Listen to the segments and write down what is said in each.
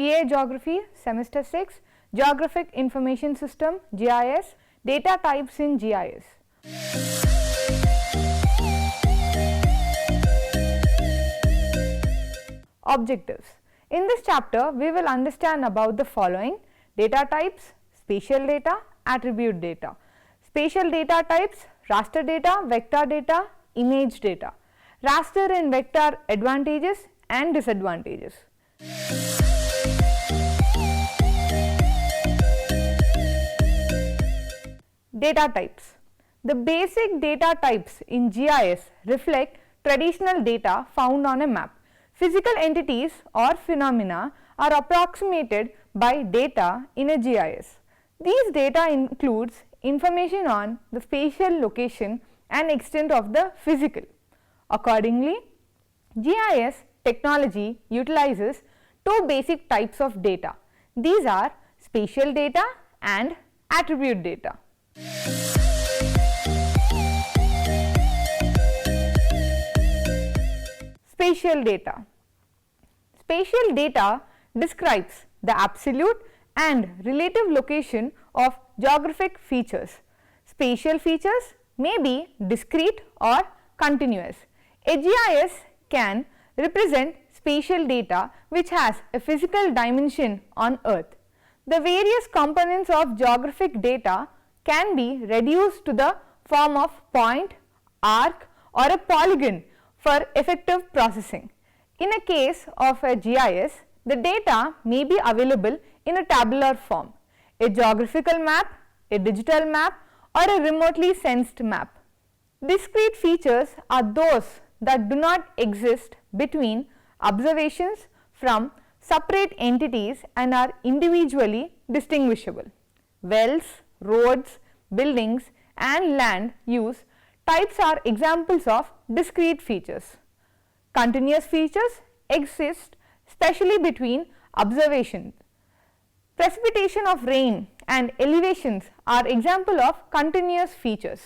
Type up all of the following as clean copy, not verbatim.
BA Geography, Semester 6, Geographic Information System, GIS, Data Types in GIS. Objectives. In this chapter, we will understand about the following: data types, spatial data, attribute data. Spatial data types: raster data, vector data, image data. Raster and vector advantages and disadvantages. Data types. The basic data types in GIS reflect traditional data found on a map. Physical entities or phenomena are approximated by data in a GIS. These data includes information on the spatial location and extent of the physical. Accordingly, GIS technology utilizes two basic types of data. These are spatial data and attribute data. Spatial data. Spatial data describes the absolute and relative location of geographic features. Spatial features may be discrete or continuous. A GIS can represent spatial data which has a physical dimension on Earth. The various components of geographic data can be reduced to the form of point, arc or a polygon for effective processing. In a case of a GIS, the data may be available in a tabular form, a geographical map, a digital map or a remotely sensed map. Discrete features are those that do not exist between observations from separate entities and are individually distinguishable. Wells, roads, buildings and land use types are examples of discrete features. Continuous features exist especially between observations. Precipitation of rain and elevations are examples of continuous features.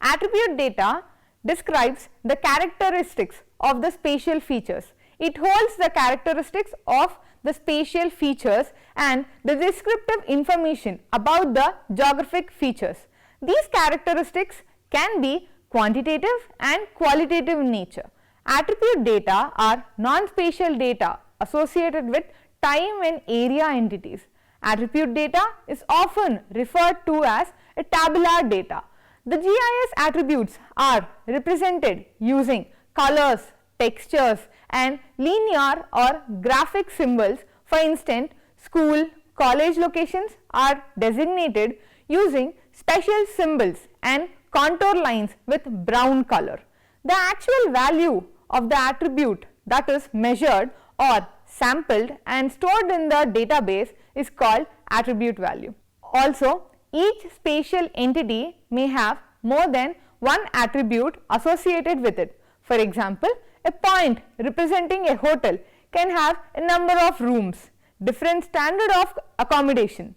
Attribute data describes the characteristics of the spatial features. It holds the characteristics of the spatial features and the descriptive information about the geographic features. These characteristics can be quantitative and qualitative in nature. Attribute data are non-spatial data associated with time and area entities. Attribute data is often referred to as a tabular data. The GIS attributes are represented using colors, textures and linear or graphic symbols. For instance, school, college locations are designated using special symbols and contour lines with brown color. The actual value of the attribute that is measured or sampled and stored in the database is called attribute value. Also, each spatial entity may have more than one attribute associated with it. For example, a point representing a hotel can have a number of rooms, different standard of accommodation,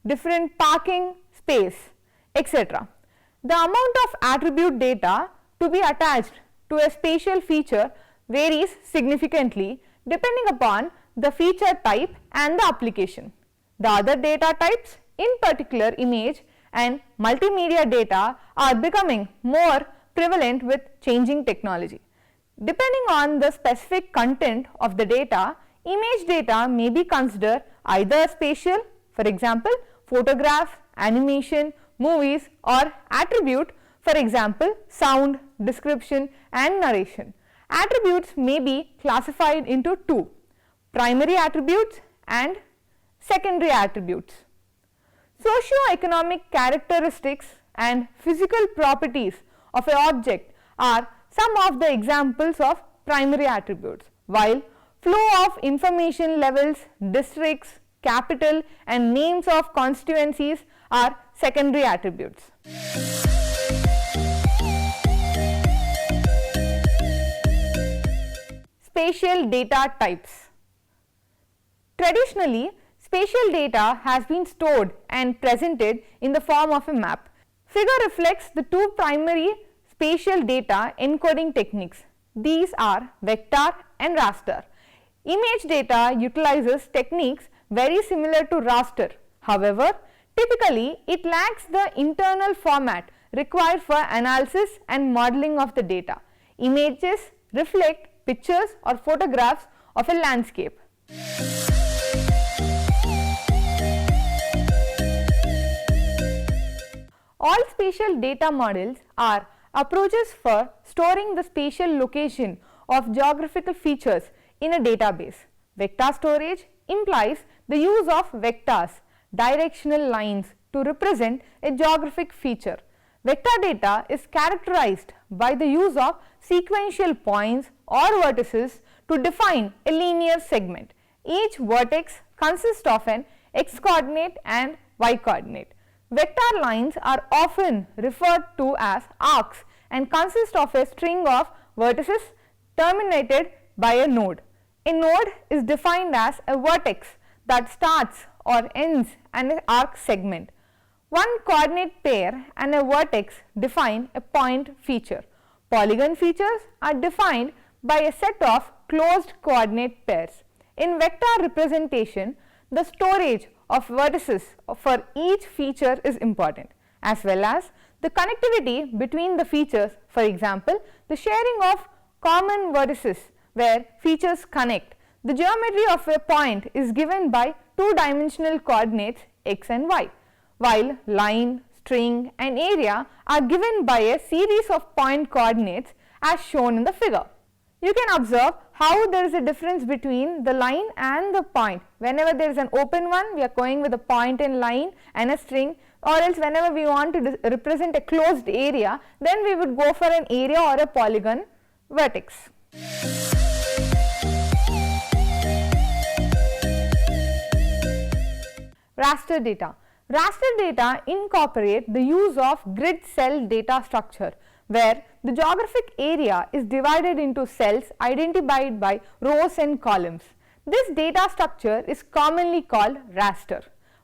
different parking space, etc. The amount of attribute data to be attached to a spatial feature varies significantly depending upon the feature type and the application. The other data types, in particular image and multimedia data, are becoming more prevalent with changing technology. Depending on the specific content of the data, image data may be considered either spatial, for example, photograph, animation, movies, or attribute, for example, sound, description and narration. Attributes may be classified into two: primary attributes and secondary attributes. Socio-economic characteristics and physical properties of an object are some of the examples of primary attributes, while flow of information levels, districts, capital and names of constituencies are secondary attributes. Spatial data types. Traditionally, spatial data has been stored and presented in the form of a map. Figure reflects the two primary spatial data encoding techniques. These are vector and raster. Image data utilizes techniques very similar to raster. However, typically it lacks the internal format required for analysis and modeling of the data. Images reflect pictures or photographs of a landscape. All spatial data models are approaches for storing the spatial location of geographical features in a database. Vector storage implies the use of vectors, directional lines, to represent a geographic feature. Vector data is characterized by the use of sequential points or vertices to define a linear segment. Each vertex consists of an x-coordinate and y-coordinate. Vector lines are often referred to as arcs and consist of a string of vertices terminated by a node. A node is defined as a vertex that starts or ends an arc segment. One coordinate pair and a vertex define a point feature. Polygon features are defined by a set of closed coordinate pairs. In vector representation, the storage of vertices for each feature is important, as well as the connectivity between the features. For example, the sharing of common vertices where features connect. The geometry of a point is given by two-dimensional coordinates x and y, while line, string and area are given by a series of point coordinates as shown in the figure. You can observe how there is a difference between the line and the point. Whenever there is an open one, we are going with a point and line and a string, or else whenever we want to represent a closed area, then we would go for an area or a polygon vertex. Raster data. Raster data incorporate the use of grid cell data structure, where the geographic area is divided into cells identified by rows and columns. This data structure is commonly called raster.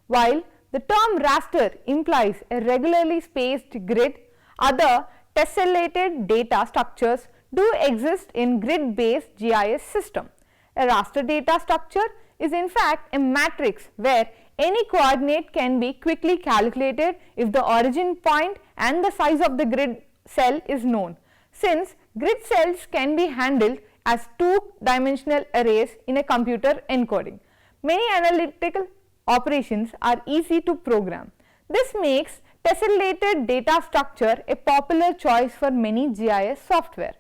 While the term raster implies a regularly spaced grid, other tessellated data structures do exist in grid-based GIS system. A raster data structure is in fact a matrix where any coordinate can be quickly calculated if the origin point and the size of the grid cell is known. Since grid cells can be handled as two-dimensional arrays in a computer encoding, many analytical operations are easy to program. This makes tessellated data structure a popular choice for many GIS software.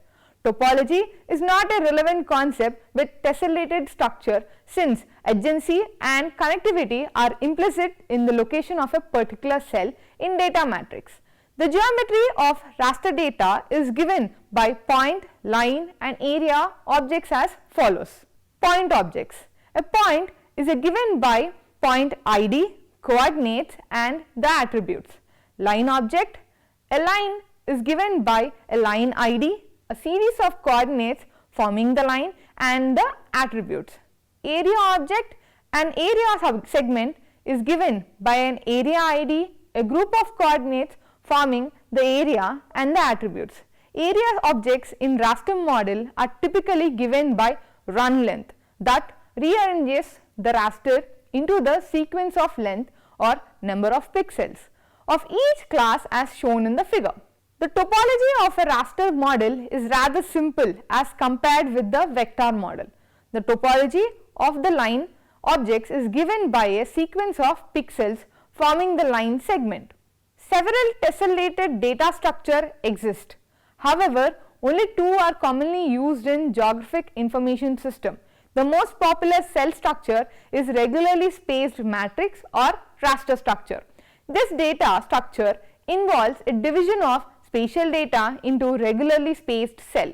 Topology is not a relevant concept with tessellated structure, since adjacency and connectivity are implicit in the location of a particular cell in data matrix. The geometry of raster data is given by point, line and area objects as follows. Point objects. A point is given by point ID, coordinates and the attributes. Line object. A line is given by a line ID, a series of coordinates forming the line and the attributes. Area object. An area subsegment is given by an area ID, a group of coordinates forming the area and the attributes. Area objects in raster model are typically given by run length that rearranges the raster into the sequence of length or number of pixels of each class as shown in the figure. The topology of a raster model is rather simple as compared with the vector model. The topology of the line objects is given by a sequence of pixels forming the line segment. Several tessellated data structures exist. However, only two are commonly used in geographic information system. The most popular cell structure is regularly spaced matrix or raster structure. This data structure involves a division of spatial data into regularly spaced cell.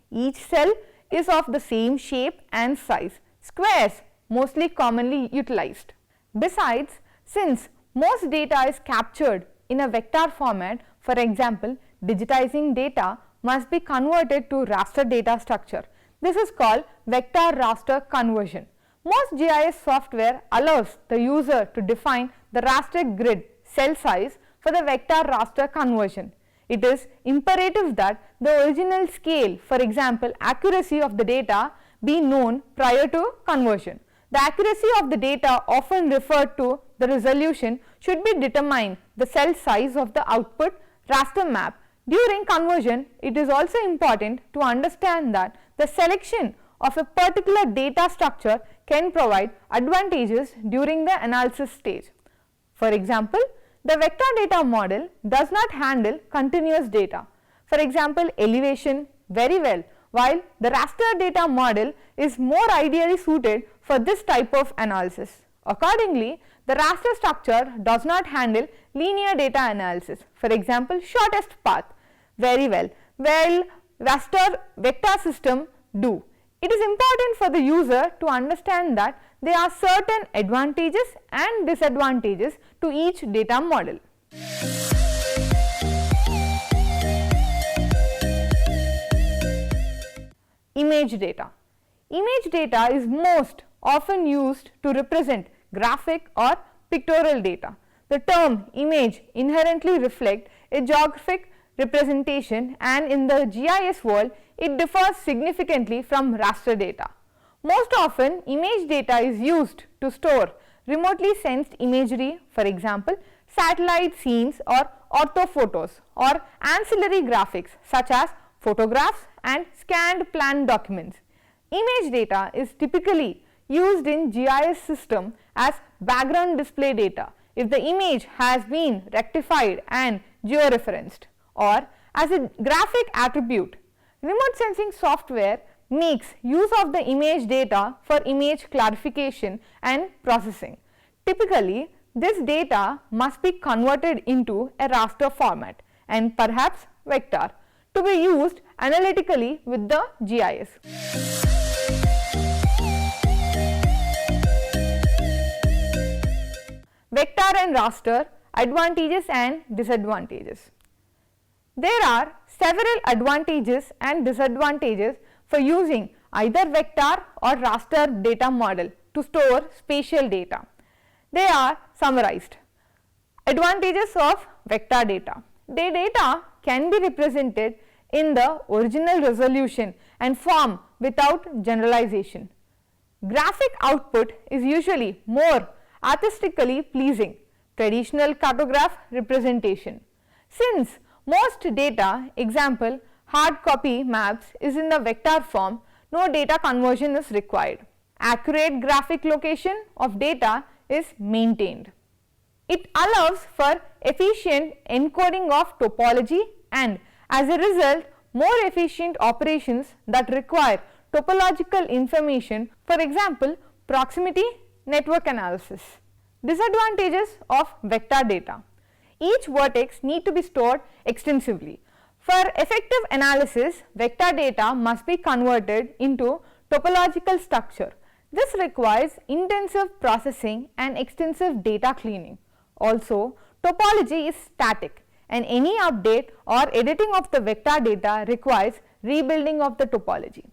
Each cell is of the same shape and size. Squares mostly commonly utilized. Besides, since most data is captured in a vector format, for example, digitizing data must be converted to raster data structure. This is called vector raster conversion. Most GIS software allows the user to define the raster grid cell size for the vector raster conversion. it is imperative that the original scale, for example accuracy of the data, be known prior to conversion. The accuracy of the data, often referred to the resolution, should be determined the cell size of the output raster map. During conversion, it is also important to understand that the selection of a particular data structure can provide advantages during the analysis stage. For example, the vector data model does not handle continuous data, for example elevation, very well, while the raster data model is more ideally suited for this type of analysis. Accordingly, the raster structure does not handle linear data analysis, for example shortest path, very well, while raster vector system do. It is important for the user to understand that there are certain advantages and disadvantages to each data model. Image data. Image data is most often used to represent graphic or pictorial data. The term image inherently reflects a geographic representation, and in the GIS world it differs significantly from raster data. Most often image data is used to store remotely sensed imagery, for example satellite scenes or orthophotos, or ancillary graphics such as photographs and scanned plan documents. Image data is typically used in GIS system as background display data if the image has been rectified and georeferenced, or as a graphic attribute. Remote sensing software makes use of the image data for image clarification and processing. Typically, this data must be converted into a raster format and perhaps vector to be used analytically with the GIS. Vector and raster advantages and disadvantages. There are several advantages and disadvantages for using either vector or raster data model to store spatial data. They are summarized. Advantages of vector data. The data can be represented in the original resolution and form without generalization. Graphic output is usually more artistically pleasing, traditional cartograph representation. Since most data, example hard copy maps, is in the vector form, no data conversion is required. Accurate graphic location of data is maintained. It allows for efficient encoding of topology and as a result more efficient operations that require topological information, for example proximity network analysis. Disadvantages of vector data. Each vertex need to be stored extensively. For effective analysis, vector data must be converted into topological structure. This requires intensive processing and extensive data cleaning. Also, topology is static and any update or editing of the vector data requires rebuilding of the topology.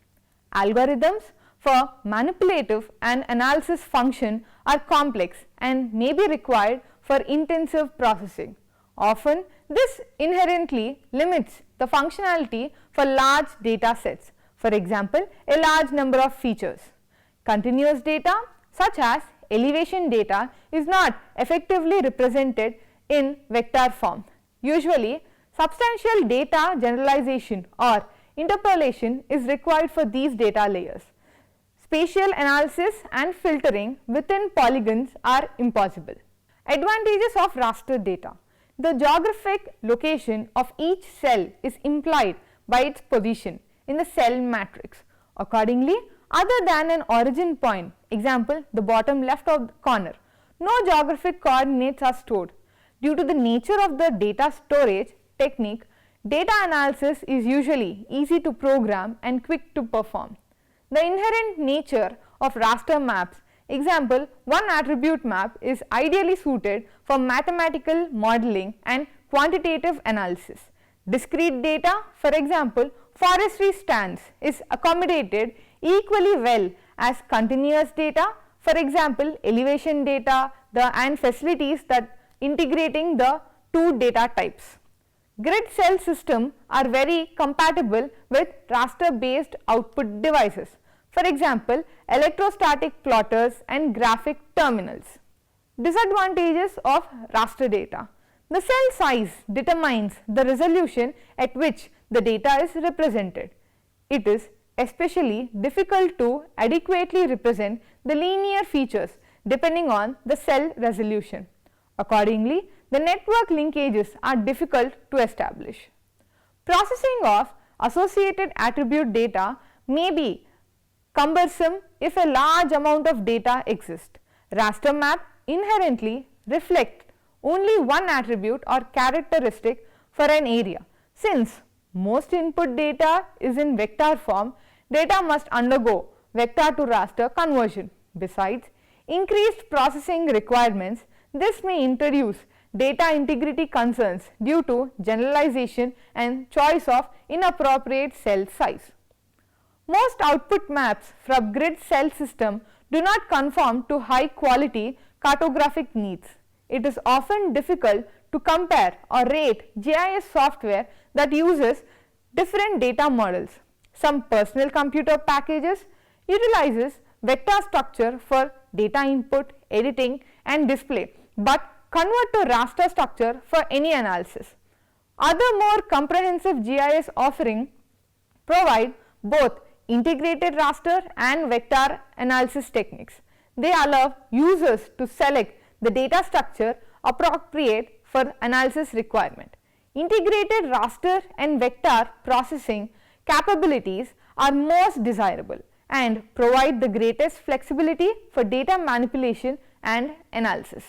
Algorithms for manipulative and analysis function are complex and may be required for intensive processing. Often, this inherently limits the functionality for large data sets, for example, a large number of features. Continuous data such as elevation data is not effectively represented in vector form. Usually, substantial data generalization or interpolation is required for these data layers. Spatial analysis and filtering within polygons are impossible. Advantages of raster data. The geographic location of each cell is implied by its position in the cell matrix. Accordingly, other than an origin point, example the bottom left of the corner, no geographic coordinates are stored. Due to the nature of the data storage technique, data analysis is usually easy to program and quick to perform. The inherent nature of raster maps, example one attribute map, is ideally suited for mathematical modeling and quantitative analysis. Discrete data, for example forestry stands, is accommodated equally well as continuous data, for example elevation data and facilities that integrating the two data types. grid cell systems are very compatible with raster based output devices. For example, electrostatic plotters and graphic terminals. Disadvantages of raster data. The cell size determines the resolution at which the data is represented. It is especially difficult to adequately represent the linear features depending on the cell resolution. Accordingly, the network linkages are difficult to establish. Processing of associated attribute data may be cumbersome if a large amount of data exists. Raster map inherently reflect only one attribute or characteristic for an area. Since most input data is in vector form, data must undergo vector to raster conversion. Besides increased processing requirements, this may introduce data integrity concerns due to generalization and choice of inappropriate cell size. Most output maps from grid cell system do not conform to high quality cartographic needs. It is often difficult to compare or rate GIS software that uses different data models. Some personal computer packages utilizes vector structure for data input, editing and display, but convert to raster structure for any analysis. Other more comprehensive GIS offerings provide both integrated raster and vector analysis techniques. They allow users to select the data structure appropriate for analysis requirement. Integrated raster and vector processing capabilities are most desirable and provide the greatest flexibility for data manipulation and analysis.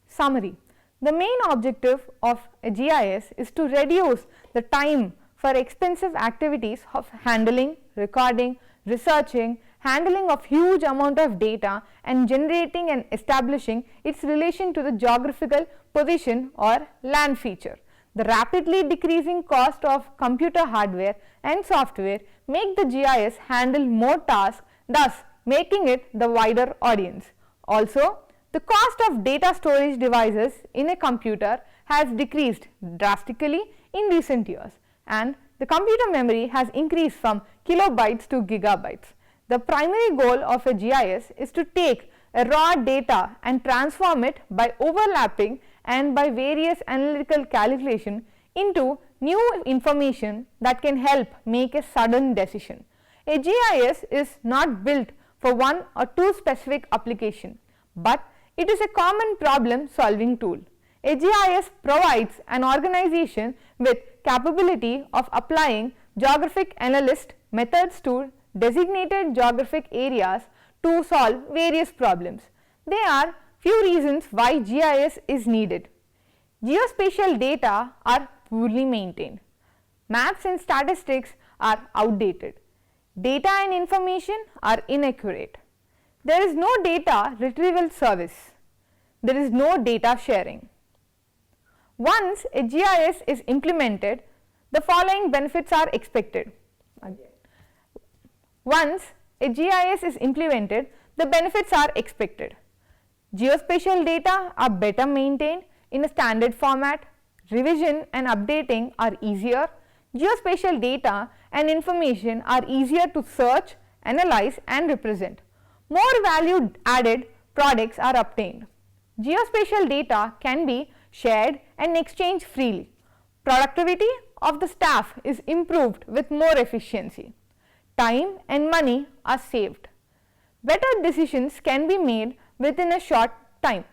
Summary. The main objective of a GIS is to reduce the time for expensive activities of handling, recording, researching, handling of huge amount of data and generating and establishing its relation to the geographical position or land feature. The rapidly decreasing cost of computer hardware and software make the GIS handle more tasks, thus making it the wider audience. Also, the cost of data storage devices in a computer has decreased drastically in recent years, and the computer memory has increased from kilobytes to gigabytes. The primary goal of a GIS is to take a raw data and transform it by overlapping and by various analytical calculation into new information that can help make a sudden decision. A GIS is not built for one or two specific application, but it is a common problem solving tool. A GIS provides an organization with capability of applying geographic analyst methods to designated geographic areas to solve various problems. There are few reasons why GIS is needed. Geospatial data are poorly maintained. Maps and statistics are outdated. Data and information are inaccurate. There is no data retrieval service. There is no data sharing. Once a GIS is implemented, the following benefits are expected. Once a GIS is implemented, the benefits are expected. Geospatial data are better maintained in a standard format. Revision and updating are easier. Geospatial data and information are easier to search, analyze and represent. More value added products are obtained. Geospatial data can be shared and exchanged freely. Productivity of the staff is improved with more efficiency. Time and money are saved. Better decisions can be made within a short time.